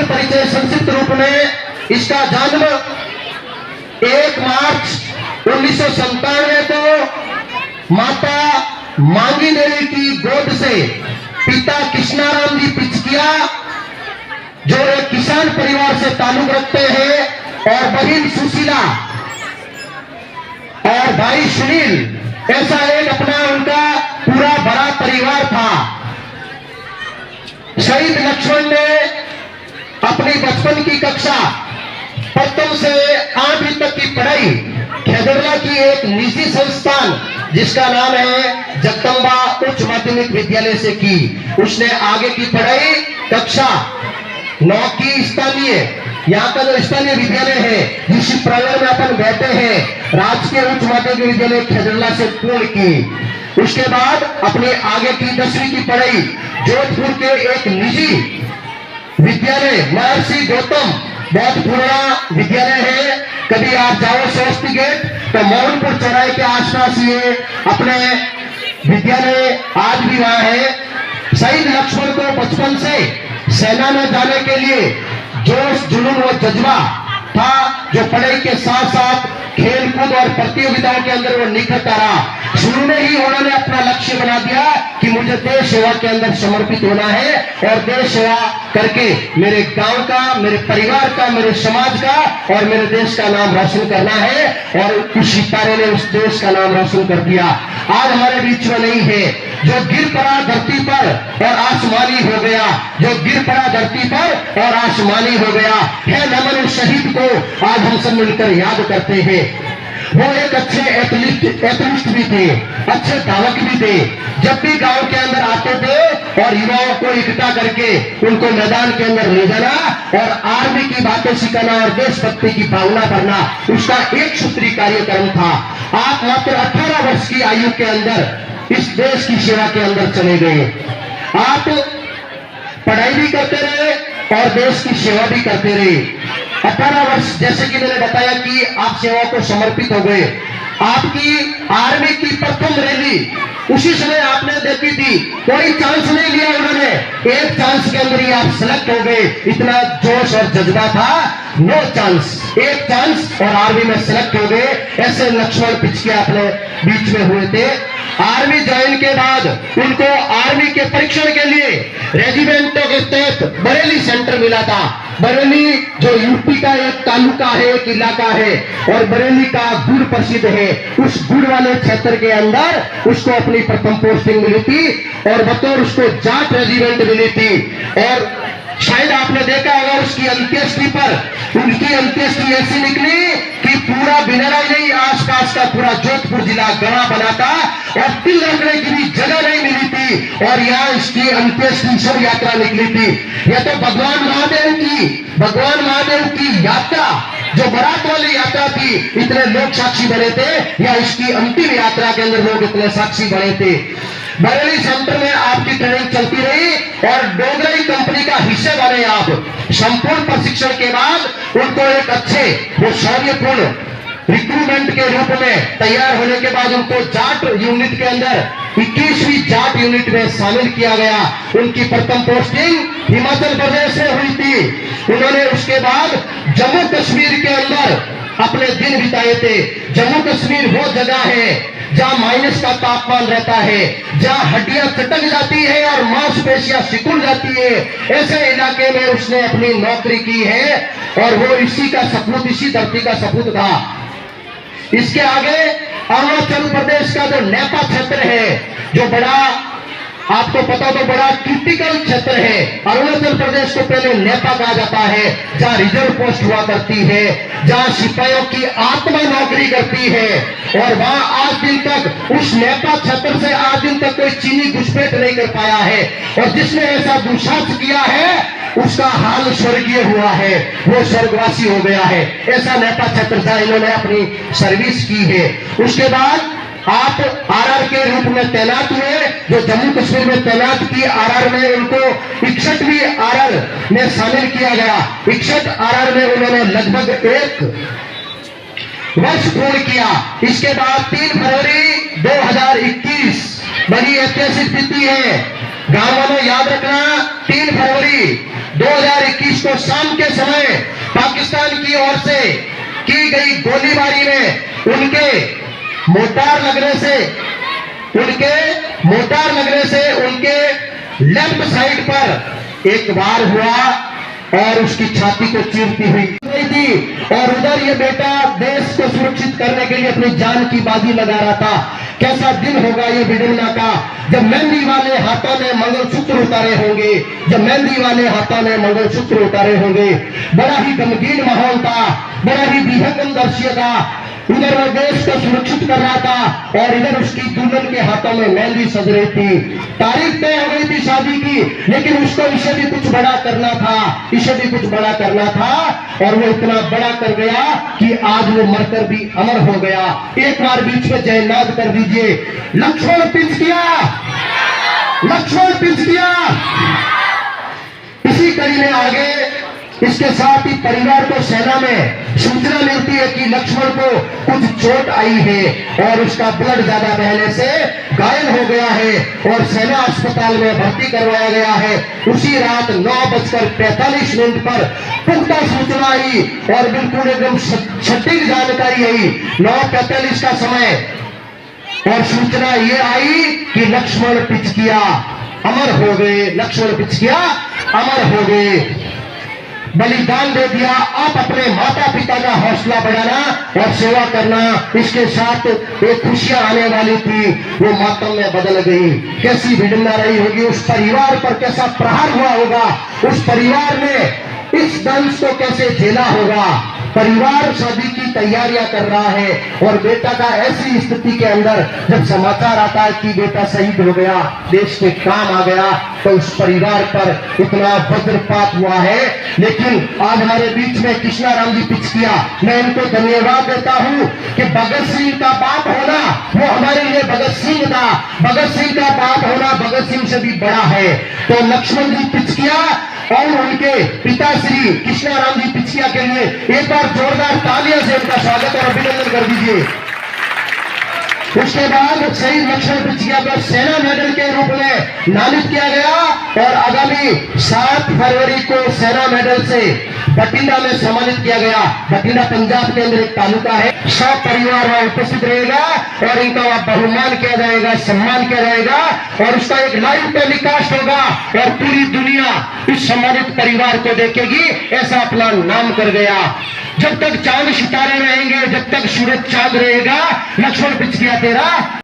परिचय संक्षिप्त रूप में, इसका जन्म 1 मार्च 1997 को माता मांगी देवी की गोद से पिता कृष्णाराम जी पिचकिया, जो एक किसान परिवार से ताल्लुक रखते हैं, और बहन सुशीला और भाई सुनील, ऐसा एक अपना उनका पूरा बड़ा परिवार था। शहीद लक्ष्मण ने अपनी बचपन की कक्षा प्रथम से 8वीं तक की पढ़ाई खेदरला की एक निजी संस्थान जिसका नाम है जगदम्बा उच्च माध्यमिक विद्यालय से की। उसने आगे की पढ़ाई कक्षा 9 की स्थानीय, यहाँ का जो स्थानीय विद्यालय है जिस प्रांगण में अपन बैठे हैं, राजकीय उच्च माध्यमिक विद्यालय खेदरला से पूर्ण की। उसके बाद अपने आगे की 10वीं की पढ़ाई जोधपुर के एक निजी विद्यालय महर्षि गौतम बहुत पुराना विद्यालय है, कभी आप जाओ स्वस्ति गेट तो मोहनपुर चौराहे के आसपास ये अपने विद्यालय आज भी वहां है। शहीद लक्ष्मण को बचपन से सेना में जाने के लिए जोश जुनून और जज्बा था, जो पढ़ाई के साथ साथ खेल कूद और प्रतियोगिताओं के अंदर वो निखरता रहा। शुरू में ही उन्होंने अपना लक्ष्य बना दिया कि मुझे देश सेवा के अंदर समर्पित होना है और देश सेवा करके मेरे गांव का, मेरे परिवार का, मेरे समाज का और मेरे देश का नाम रोशन करना है। और उस सितारे ने उस देश का नाम रोशन कर दिया। आज हमारे बीच में नहीं है, जो गिर पड़ा धरती पर और आसमानी हो गया, जो गिर पड़ा धरती पर और आसमानी हो गया है नमन उस शहीद को आज हम सब मिलकर याद करते हैं। वो एक अच्छे एथलीट भी थे, अच्छे धावक भी थे। जब भी गांव के अंदर आते थे और युवाओं को इकट्ठा करके उनको मैदान के अंदर ले जाना और आर्मी की बातें सिखाना और देशभक्ति की भावना भरना, उसका एक सूत्री कार्यक्रम था। आप मात्र 18 वर्ष की आयु के अंदर इस देश की सेवा के अंदर चले गए। आप पढ़ाई भी करते रहे और देश की सेवा भी करते रहे। 18 वर्ष जैसे कि मैंने बताया कि आप सेवा को समर्पित हो गए। आपकी आर्मी की प्रथम रैली उसी समय आपने देखी थी, कोई चांस नहीं लिया उन्होंने, एक चांस के अंदर ही आप सेलेक्ट हो गए। इतना जोश और जज्बा था, नो चांस, एक चांस और आर्मी में सेलेक्ट हो गए। ऐसे लक्ष्मण पिचकिया अपने बीच में हुए थे। आर्मी ज्वाइन के बाद उनको आर्मी के परीक्षण के लिए रेजिमेंटों के तहत बरेली सेंटर मिला था। बरेली जो यूपी का एक तालुका है, एक इलाका है, और बरेली का गुड़ प्रसिद्ध है। उस गुड़ वाले क्षेत्र के अंदर उसको अपनी प्रथम पोस्टिंग मिली थी और बतौर उसको जाट रेजिमेंट मिली थी। और शायद आपने देखा होगा उसकी अंत्येष्टि पर, उनकी अंत्येष्टि ऐसी निकली कि पूरा बिनरा नहीं, आसपास का पूरा जोधपुर जिला गवा बना था और तिल रखने की भी जगह नहीं मिली थी। और यहाँ इसकी अंत्येष्टि शव यात्रा निकली थी। यह तो भगवान महादेव की यात्रा, जो बारात वाली यात्रा थी, इतने लोग साक्षी बने थे, या इसकी अंतिम यात्रा के अंदर लोग इतने साक्षी बने थे। बरेली सेंटर में आपकी ट्रेनिंग चलती रही और डोगरी कंपनी का हिस्सा बने आप। संपूर्ण प्रशिक्षण के बाद उनको एक अच्छे वो शौर्यपूर्ण रिक्रूटमेंट के रूप में तैयार होने के बाद उनको जाट यूनिट के अंदर 21वीं जाट यूनिट में शामिल किया गया। उनकी प्रथम पोस्टिंग हिमाचल प्रदेश में हुई थी। उन्होंने उसके बाद जम्मू कश्मीर के अंदर अपने दिन बिताए थे। जम्मू कश्मीर वो जगह है जहां माइनस का तापमान रहता है, जहां हड्डियां चटक जाती है और मांसपेशियां सिकुड़ जाती है। ऐसे इलाके में उसने अपनी नौकरी की है और वो इसी का सपूत, इसी धरती का सपूत था। इसके आगे अरुणाचल प्रदेश का जो नेपा क्षेत्र है, जो बड़ा आपको पता तो बड़ा क्रिटिकल क्षेत्र है। अरुणाचल प्रदेश को पहले नेपा कहा जाता है, जहां रिजर्व पोस्ट हुआ करती है, जहां सिपाहियों की आत्मा नौकरी करती है। और वहां आज दिन तक उस नेपा क्षेत्र से आज दिन तक कोई चीनी घुसपैठ नहीं कर पाया है। और जिसने ऐसा दुस्साहस किया है उसका हाल स्वर्गीय हुआ है, वो स्वर्गवासी हो गया है। ऐसा नेपा क्षेत्र था, इन्होंने अपनी सर्विस की है। उसके बाद आप आरआर के रूप में तैनात हुए, जो जम्मू कश्मीर में तैनात की। आरआर में उनको 61वीं आरआर में शामिल किया गया। 61 आरआर में उन्होंने लगभग 1 वर्ष पूर्ण किया। इसके बाद 3 फरवरी 2021 बड़ी ऐतिहासिक तिथि है, गांव वालों याद रखना। 3 फरवरी 2021 को को शाम के समय पाकिस्तान की ओर से की गई गोलीबारी में उनके मोटार लगने से उनके लेफ्ट साइड पर एक वार हुआ और उसकी छाती को चीरती हुई थी। और उधर ये बेटा देश को सुरक्षित करने के लिए अपनी जान की बाजी लगा रहा था। कैसा दिन होगा ये विडम्बना का, जब मेहंदी वाले हाथों ने मंगलसूत्र उतारे होंगे, जब मेहंदी वाले हाथों ने मंगलसूत्र उतारे होंगे। बड़ा ही गमगीन माहौल था, बड़ा ही विहंगम दृश्य था। उधर वो देश को सुरक्षित कर रहा था और इधर उसकी दुल्हन के हाथों में मेहंदी सज रही थी। तारीख तय हो गई थी शादी की, लेकिन उसको इसे भी कुछ बड़ा करना था, और वो इतना बड़ा कर गया कि आज वो मरकर भी अमर हो गया। एक बार बीच में जयनाद कर दीजिए। लक्ष्मण पिंच किया। इसी कड़ी में आगे इसके साथ ही परिवार को सेना में सूचना मिलती है कि लक्ष्मण को कुछ चोट आई है और उसका ब्लड ज्यादा बहने से घायल हो गया है और सेना अस्पताल में भर्ती करवाया गया है। उसी रात 9:45 पर पुख्ता सूचना आई और बिल्कुल एकदम सटीक जानकारी आई। 9:45 का समय और सूचना ये आई कि लक्ष्मण पिचकिया अमर हो गए। अमर हो गए, बलिदान दे दिया। आप अपने माता पिता का हौसला बढ़ाना और सेवा करना, इसके साथ एक खुशियां आने वाली थी वो मातम में बदल गई। कैसी विडम्बना रही होगी, उस परिवार पर कैसा प्रहार हुआ होगा, उस परिवार ने इस दंश को कैसे झेला होगा। परिवार शादी की तैयारियां कर रहा है और बेटा का ऐसी स्थिति के अंदर जब समाचार आता है कि बेटा शहीद हो गया, देश के काम आ गया, तो उस परिवार पर इतना वज्रपात हुआ है। लेकिन आज हमारे बीच में कृष्णाराम जी पिचकिया, मैं इनको धन्यवाद देता हूं कि भगत सिंह का बाप होना वो हमारे लिए भगत सिंह था। भगत सिंह का बाप होना भगत सिंह से भी बड़ा है। तो लक्ष्मण जी पिचकिया और उनके पिता श्री कृष्णाराम जी पिचकिया के लिए एक बार जोरदार तालियों से उनका स्वागत और अभिनंदन कर दीजिए। उसके बाद शहीद लक्ष्मण पिचकिया को सेना मेडल के रूप में नामित किया गया और आगामी 7 फरवरी को सेना मेडल से बठिंडा में सम्मानित किया गया। बठिंडा पंजाब के अंदर एक तालुका है। सब परिवार वहां उपस्थित रहेगा और इनका वहां बहुमान किया जाएगा, सम्मान किया जाएगा और उसका एक लाइव टेलीकास्ट होगा और पूरी दुनिया इस सम्मानित परिवार को देखेगी। ऐसा अपना नाम कर गया। जब तक चांद सितारे रहेंगे, जब तक सूरज चांद रहेगा, लक्ष्मण पिचकिया तेरा